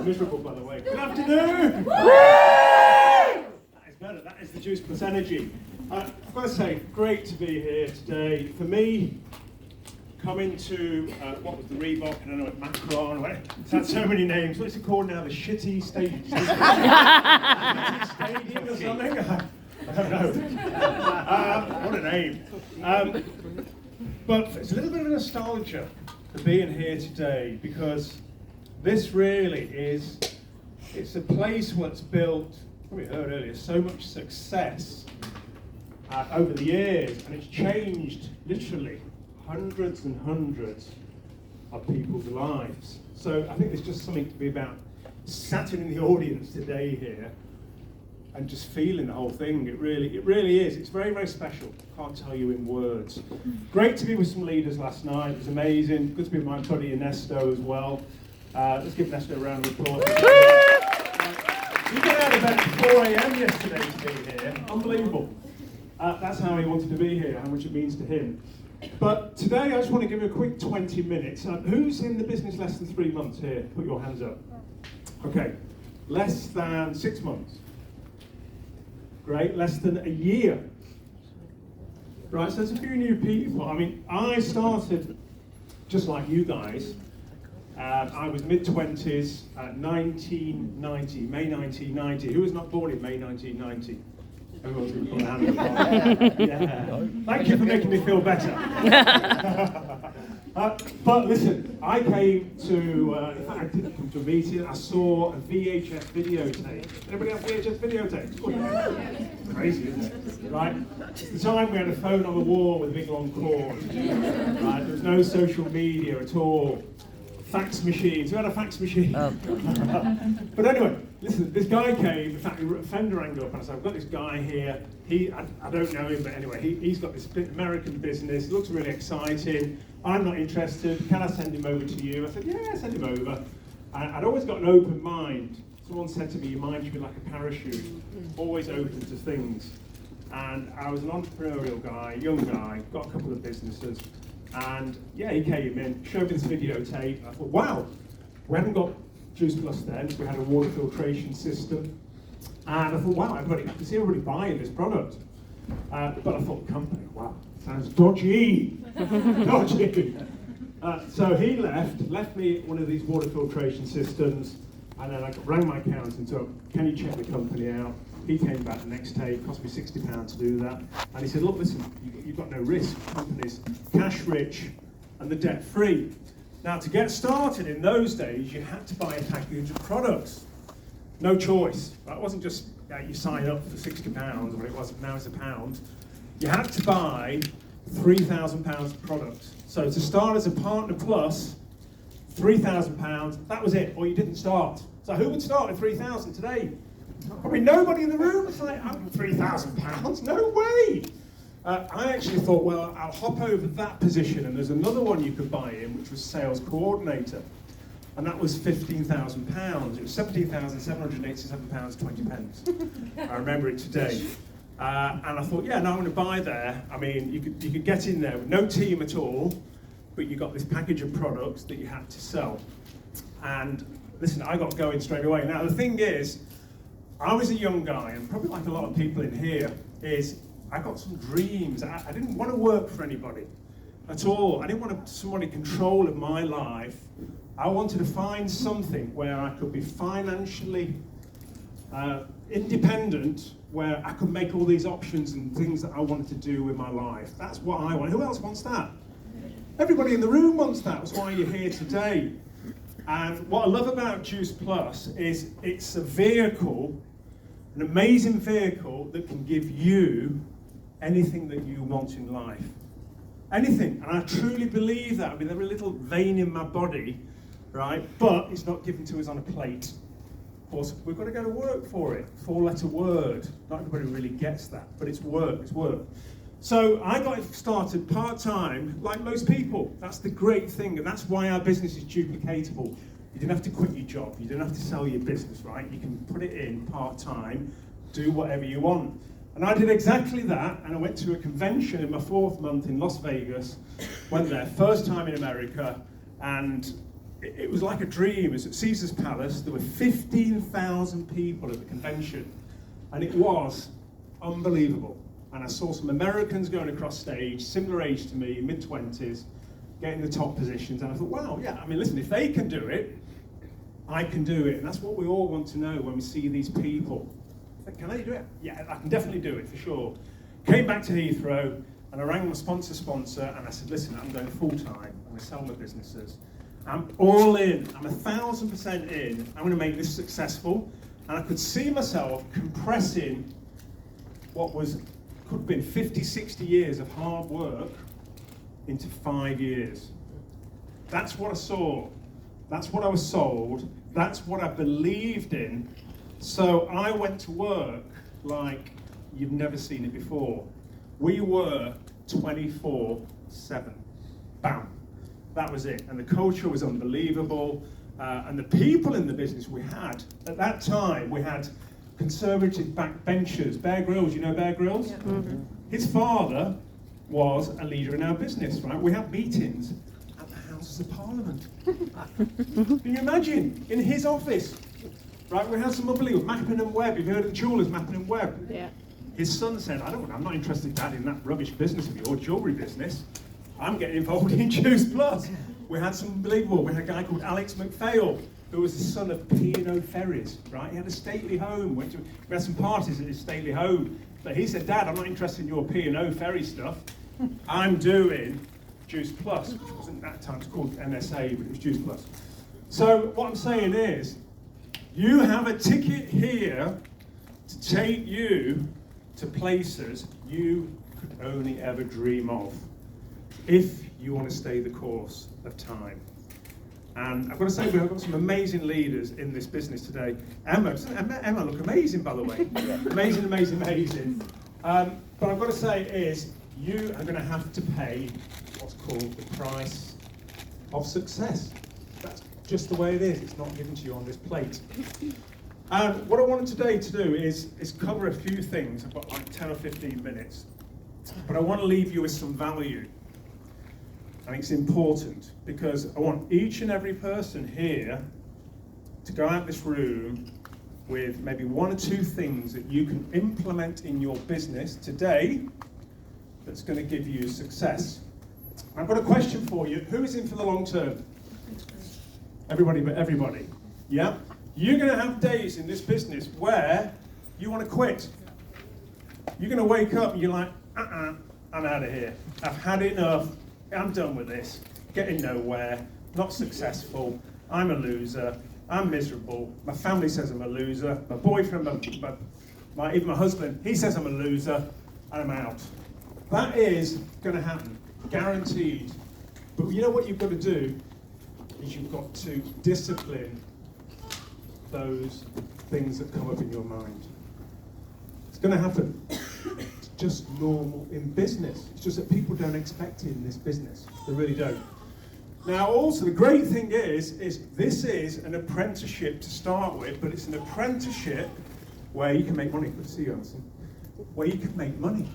miserable, by the way. Good afternoon! That is better. That is the Juice Plus Energy. I've got to say, great to be here today. For me, coming to, what was the Reebok, I don't know, Macron, it's had so many names. What's it called now? The Shitty Stadium? Shitty Stadium or something? I don't know. What a name. But it's a little bit of nostalgia for being here today, because this really is, it's a place what's built, probably heard earlier, so much success over the years, and it's changed literally hundreds and hundreds of people's lives. So I think there's just something to be about sat in the audience today here and just feeling the whole thing. It really is. It's very, very special. Can't tell you in words. Great to be with some leaders last night. It was amazing. Good to be with my buddy Ernesto as well. Let's give Ernesto a round of applause. You got out of bed at 4 a.m. yesterday to be here. Unbelievable. That's how he wanted to be here, how much it means to him. But today I just want to give you a quick 20 minutes. Who's in the business less than 3 months here? Put your hands up. Okay. Less than 6 months. Great. Less than a year. Right, so there's a few new people. I mean, I started just like you guys. I was mid-20s, 1990, May 1990. Who was not born in May 1990? Everyone's going to put a hand up. Yeah. Thank you for making me feel better. But listen, I came to, in fact, I didn't come to a meeting. I saw a VHS videotape. Anybody have VHS videotapes? Crazy, isn't it? Right? At the time we had a phone on the wall with a big long cord. Right? There was no social media at all. Fax machines. Who had a fax machine? Oh. But anyway, listen, this guy came, in fact, a fender rang up and I said, I've got this guy here. I don't know him, but anyway, he's got this American business. It looks really exciting. I'm not interested. Can I send him over to you? I said, yeah, send him over. I'd always got an open mind. Someone said to me, your mind should be like a parachute, always open to things. And I was an entrepreneurial guy, young guy, got a couple of businesses. And yeah, he came in, showed me this videotape. I thought, wow, we hadn't got Juice Plus then, we had a water filtration system. And I thought, wow, I can see everybody buying this product. But I thought, company, wow, sounds dodgy. Dodgy. So he left me one of these water filtration systems, and then I rang my accountant up, can you check the company out? He came back the next day, it cost me £60 to do that. And he said, look, listen, you've got no risk. The company's cash rich and the debt free. Now, to get started in those days, you had to buy a package of products. No choice. It wasn't just you sign up for £60, or it was, now it's £1. You had to buy £3,000 of products. So to start as a Partner Plus, £3,000, that was it, or you didn't start. So who would start with £3,000 today? Probably nobody in the room. It's like, £3,000? No way! I actually thought, well, I'll hop over that position, and there's another one you could buy in, which was sales coordinator, and that was £15,000. It was £17,787.20. I remember it today. And I thought, yeah, no, I'm going to buy there. I mean, you could get in there with no team at all, but you got this package of products that you had to sell. And listen, I got going straight away. Now, the thing is, I was a young guy, and probably like a lot of people in here, is I got some dreams. I didn't want to work for anybody at all. I didn't want somebody controlling my life. I wanted to find something where I could be financially independent, where I could make all these options and things that I wanted to do with my life. That's what I want. Who else wants that? Everybody in the room wants that. That's why you're here today. And what I love about Juice Plus is it's a vehicle, an amazing vehicle that can give you anything that you want in life. Anything. And I truly believe that. I mean, every little vein in my body, right? But it's not given to us on a plate. Of course, we've got to go to work for it. 4-letter word. Not everybody really gets that, but it's work, it's work. So I got started part-time, like most people. That's the great thing, and that's why our business is duplicatable. You didn't have to quit your job. You didn't have to sell your business, right? You can put it in part-time, do whatever you want. And I did exactly that, and I went to a convention in my 4th month in Las Vegas, went there, first time in America, and it was like a dream. It was at Caesar's Palace. There were 15,000 people at the convention, and it was unbelievable. And I saw some Americans going across stage, similar age to me, mid-20s, getting the top positions, and I thought, wow, yeah, I mean, listen, if they can do it, I can do it. And that's what we all want to know when we see these people. Can I do it? Yeah, I can definitely do it, for sure. Came back to Heathrow, and I rang my sponsor, and I said, listen, I'm going full-time. I'm going to sell my businesses. I'm all in. I'm 1,000% in. I'm going to make this successful. And I could see myself compressing what could have been 50, 60 years of hard work into 5 years. That's what I saw. That's what I was sold. That's what I believed in. So I went to work like you've never seen it before. We were 24/7. Bam. That was it. And the culture was unbelievable. And the people in the business we had, at that time, we had conservative backbenchers. Bear Grylls, you know Bear Grylls? Yeah. Mm-hmm. His father was a leader in our business, right? We had meetings at the Houses of Parliament. Can you imagine? In his office, right? We had some unbelievable Mappin and Webb. You've heard of the jewellers, Mappin and Webb? Yeah. His son said, I'm not interested, Dad, in that rubbish business of your jewellery business. I'm getting involved in Juice Plus. We had some unbelievable. We had a guy called Alex McPhail, who was the son of P&O Ferries, right? He had a stately home. We had some parties at his stately home. But he said, Dad, I'm not interested in your P&O Ferry stuff. I'm doing Juice Plus, which wasn't at that time, it's called MSA, but it was Juice Plus. So what I'm saying is, you have a ticket here to take you to places you could only ever dream of, if you want to stay the course of time. And I've got to say, we've got some amazing leaders in this business today. Emma look amazing, by the way. Amazing, amazing, amazing. But I've got to say is, you are going to have to pay what's called the price of success. That's just the way it is. It's not given to you on this plate. And what I wanted today to do is cover a few things. I've got like 10 or 15 minutes. But I want to leave you with some value. I think it's important because I want each and every person here to go out this room with maybe one or two things that you can implement in your business today that's going to give you success. I've got a question for you. Who is in for the long term? Everybody but everybody. Yeah? You're going to have days in this business where you want to quit. You're going to wake up and you're like, I'm out of here. I've had enough. I'm done with this. Getting nowhere. Not successful. I'm a loser. I'm miserable. My family says I'm a loser. My boyfriend, even my husband, he says I'm a loser, and I'm out. That is going to happen, guaranteed. But you know what you've got to do is you've got to discipline those things that come up in your mind. It's going to happen. It's just normal in business. It's just that people don't expect it in this business. They really don't. Now, also, the great thing is this is an apprenticeship to start with, but it's an apprenticeship where you can make money. Good to see you, Alison. Where you can make money.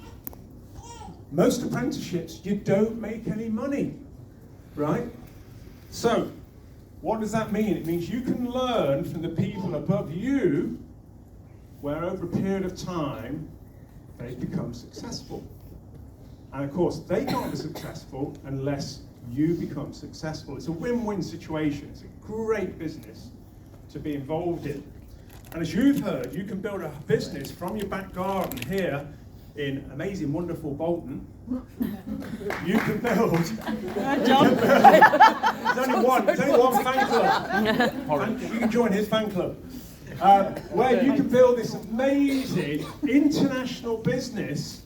Most apprenticeships, you don't make any money, right? So, what does that mean? It means you can learn from the people above you, where over a period of time, they become successful. And of course, they can't be successful unless you become successful. It's a win-win situation. It's a great business to be involved in. And as you've heard, you can build a business from your back garden here in amazing, wonderful Bolton. You can build. There's only one fan club. You can join his fan club. Where you can build this amazing international business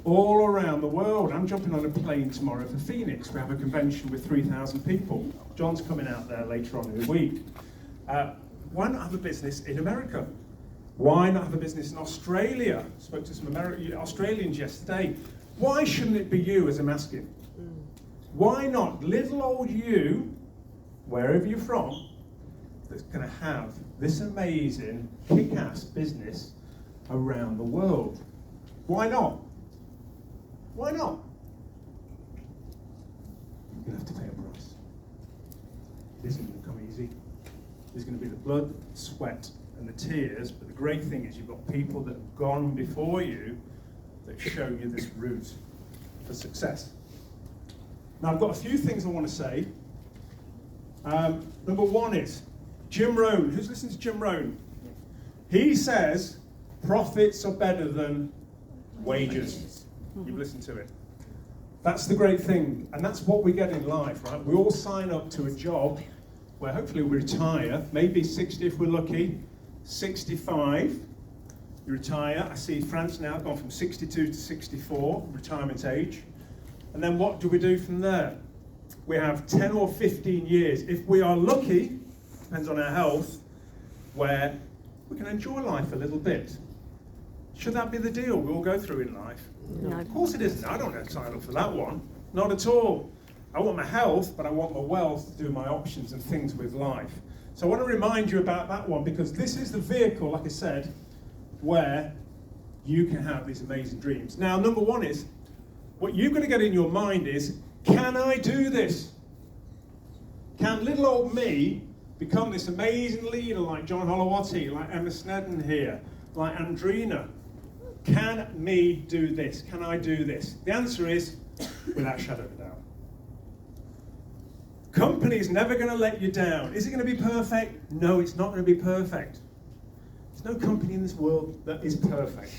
all around the world. I'm jumping on a plane tomorrow for Phoenix. We have a convention with 3,000 people. John's coming out there later on in the week. Why not have a business in America? Why not have a business in Australia? Spoke to some Australians yesterday. Why shouldn't it be you, as I'm asking? Why not little old you, wherever you're from, that's going to have this amazing, kick-ass business around the world? Why not? Why not? You're going to have to pay a price. There's going to be the blood, sweat, and the tears, but the great thing is you've got people that have gone before you that show you this route for success. Now, I've got a few things I want to say. Number one is Jim Rohn. Who's listened to Jim Rohn? He says profits are better than wages. You've listened to it. That's the great thing, and that's what we get in life, right? We all sign up to a job where hopefully we retire, maybe 60 if we're lucky, 65, you retire. I see France now gone from 62 to 64, retirement age. And then what do we do from there? We have 10 or 15 years, if we are lucky, depends on our health, where we can enjoy life a little bit. Should that be the deal we all go through in life? No. Of course it isn't. I don't have to sign up for that one. Not at all. I want my health, but I want my wealth to do my options and things with life. So I want to remind you about that one, because this is the vehicle, like I said, where you can have these amazing dreams. Now, number one is, what you've got to get in your mind is, can I do this? Can little old me become this amazing leader like John Holowati, like Emma Snedden here, like Andrina? Can me do this? Can I do this? The answer is, without a shadow of a doubt. Company's never going to let you down. Is it going to be perfect? No, it's not going to be perfect. There's no company in this world that is perfect.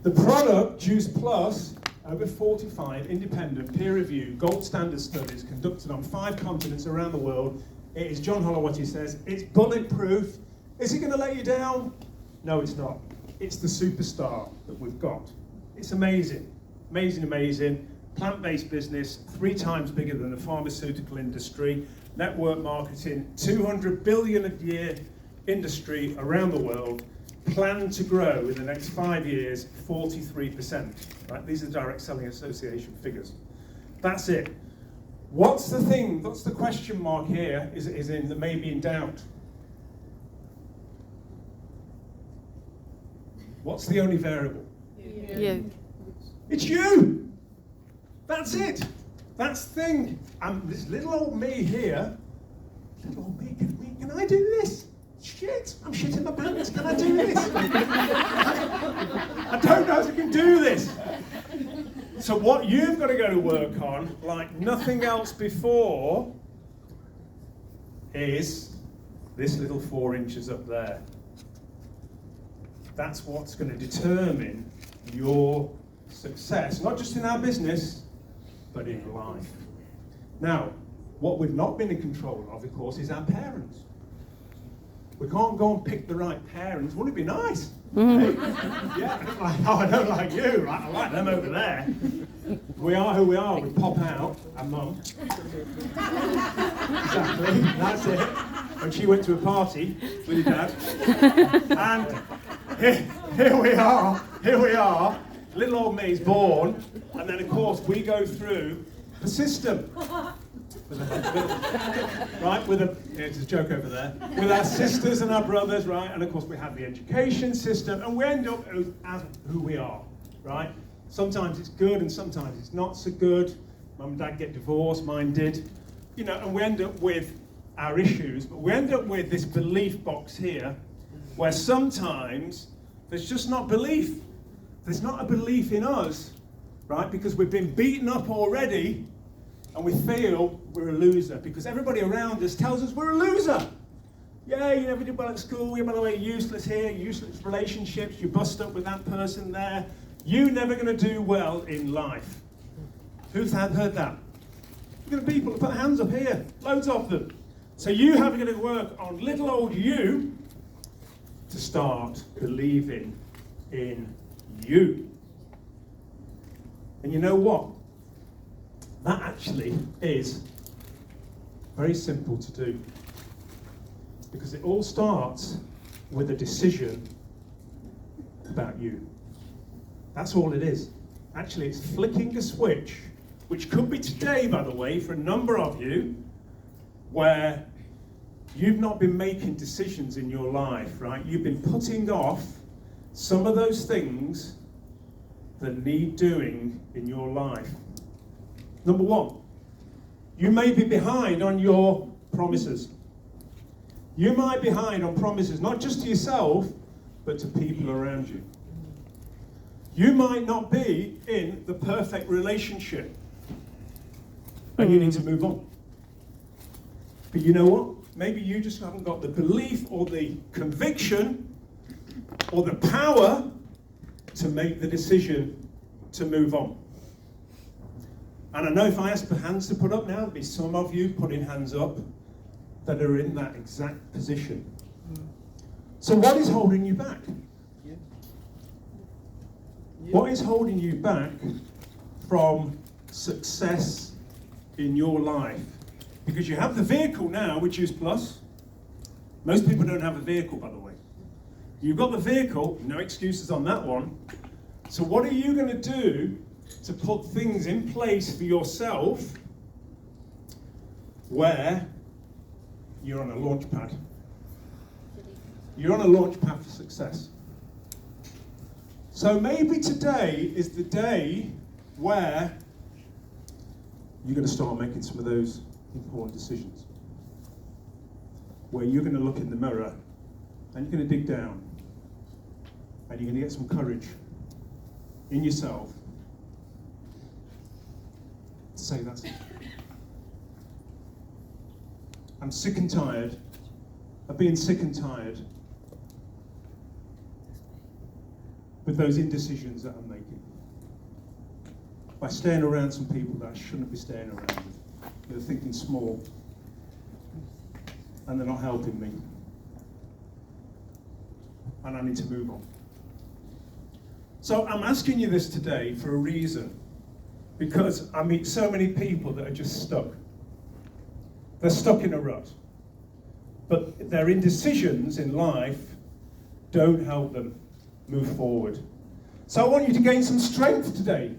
The product, Juice Plus, over 45 independent, peer-reviewed, gold standard studies conducted on 5 continents around the world. It is John Holowati says, it's bulletproof. Is it going to let you down? No, it's not. It's the superstar that we've got. It's amazing, amazing, amazing. Plant-based business, 3 times bigger than the pharmaceutical industry. Network marketing, 200 billion a year industry around the world. Plan to grow in the next 5 years, 43%. Right? These are Direct Selling Association figures. That's it. What's the thing? What's the question mark here? Is in that maybe in doubt. What's the only variable? You. It's you. That's it. That's the thing. This little old me here. Little old me. Can I do this? Shit, I'm shitting my pants. Can I do this? I don't know if I can do this. So what you've got to go to work on, like nothing else before, is this little 4 inches up there. That's what's going to determine your success, not just in our business, but in life. Now, what we've not been in control of course, is our parents. We can't go and pick the right parents. Wouldn't it be nice? Hey? Yeah, I don't like you, right? I like them over there. We are who we are. We pop out, our mum. Exactly, that's it. When she went to a party with your dad. And here we are. Little old me's born. And then, of course, we go through the system. It's a joke over there, with our sisters and our brothers, right? And of course we have the education system, and we end up as who we are, right? Sometimes it's good and sometimes it's not so good. Mum and dad get divorced, mine did, and we end up with our issues, but we end up with this belief box here, where sometimes there's just not belief. There's not a belief in us, right? Because we've been beaten up already, and we feel we're a loser because everybody around us tells us we're a loser. Yeah, you never did well at school, you're by the way useless here, useless relationships, you bust up with that person there. You're never going to do well in life. Who's heard that? Look at the people, put hands up here, loads of them. So you have to work on little old you to start believing in you. And you know what? That actually is very simple to do, because it all starts with a decision about you. That's all it is. Actually, it's flicking a switch, which could be today, by the way, for a number of you, where you've not been making decisions in your life, right? You've been putting off some of those things that need doing in your life. Number one, you may be behind on your promises. You might be behind on promises, not just to yourself, but to people around you. You might not be in the perfect relationship, and you need to move on. But you know what? Maybe you just haven't got the belief or the conviction or the power to make the decision to move on. And I know if I ask for hands to put up now, there'll be some of you putting hands up that are in that exact position. So what is holding you back? What is holding you back from success in your life? Because you have the vehicle now with Juice Plus. Most people don't have a vehicle, by the way. You've got the vehicle, no excuses on that one. So what are you going to do to put things in place for yourself where you're on a launch pad? You're on a launch pad for success. So maybe today is the day where you're going to start making some of those important decisions. Where you're going to look in the mirror and you're going to dig down and you're going to get some courage in yourself to say, that's it. I'm sick and tired of being sick and tired with those indecisions that I'm making. By staying around some people that I shouldn't be staying around with. They're thinking small and they're not helping me. And I need to move on. So I'm asking you this today for a reason. Because I meet so many people that are just stuck. They're stuck in a rut. But their indecisions in life don't help them move forward. So I want you to gain some strength today.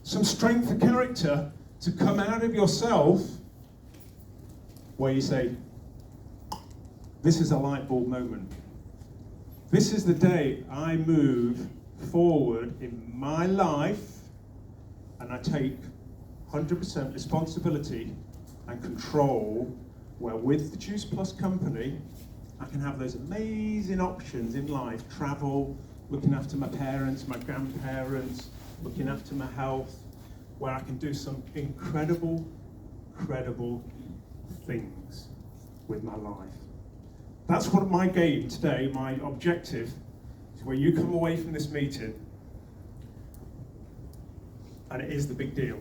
Some strength of character to come out of yourself where you say, this is a light bulb moment. This is the day I move forward in my life and I take 100% responsibility and control where with the Juice Plus company, I can have those amazing options in life, travel, looking after my parents, my grandparents, looking after my health, where I can do some incredible things with my life. That's what my game today, my objective, is where you come away from this meeting, and it is the big deal,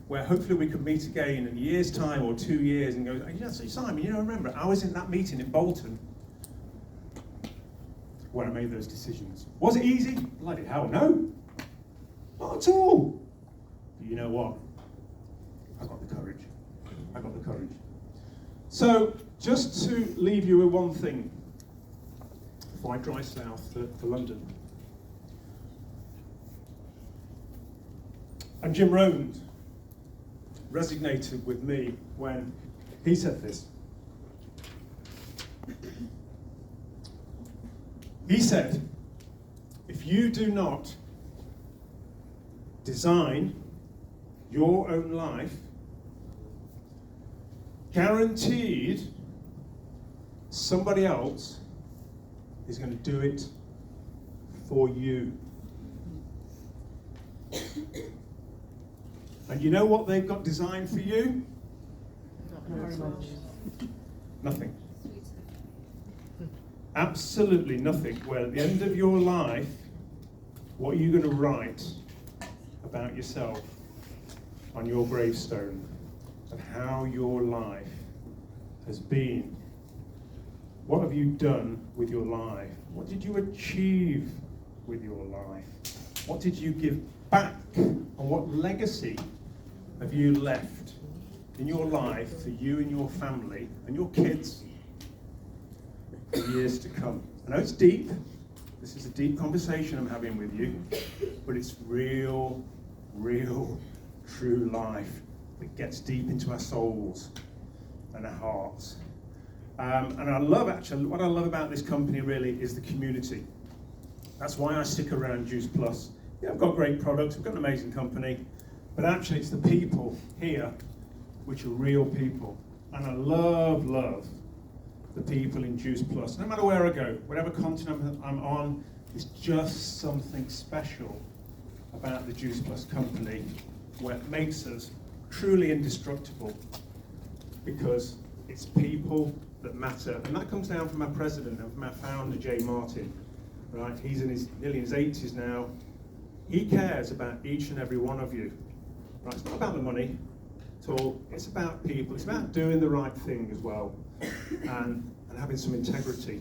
where hopefully we could meet again in a year's time or 2 years and go, yes, Simon, you know, remember, I was in that meeting in Bolton where I made those decisions. Was it easy? Bloody hell, no. Not at all. But you know what? I got the courage. I got the courage. So, just to leave you with one thing before I drive south to London. And Jim Rohn resonated with me when he said this. He said, if you do not design your own life, guaranteed somebody else is going to do it for you. And you know what they've got designed for you? Not very much. Nothing. Absolutely nothing. Well, at the end of your life, what are you going to write about yourself on your gravestone and how your life has been? What have you done with your life? What did you achieve with your life? What did you give back? And what legacy have you left in your life for you and your family and your kids for years to come? I know it's deep. This is a deep conversation I'm having with you, but it's real, true life that gets deep into our souls and our hearts. And I love, actually, what I love about this company really is the community. That's why I stick around Juice Plus. Yeah, I've got great products, we've got an amazing company, but actually it's the people here which are real people. And I love the people in Juice Plus. No matter where I go, whatever continent I'm on, there's just something special about the Juice Plus company where it makes us truly indestructible, because it's people that matter. And that comes down from our president and from our founder, Jay Martin. Right? He's nearly in his 80s now. He cares about each and every one of you. Right? It's not about the money at all. It's about people. It's about doing the right thing as well, and having some integrity.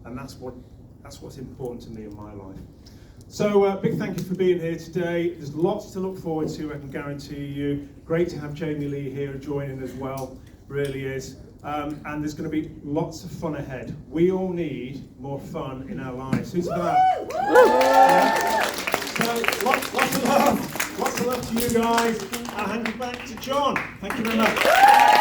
And that's what's important to me in my life. So big thank you for being here today. There's lots to look forward to, I can guarantee you. Great to have Jamie Lee here joining as well, really is. And there's going to be lots of fun ahead. We all need more fun in our lives. Who's for that? Yeah. So lots of love to you guys. I'll hand you back to John. Thank you very much.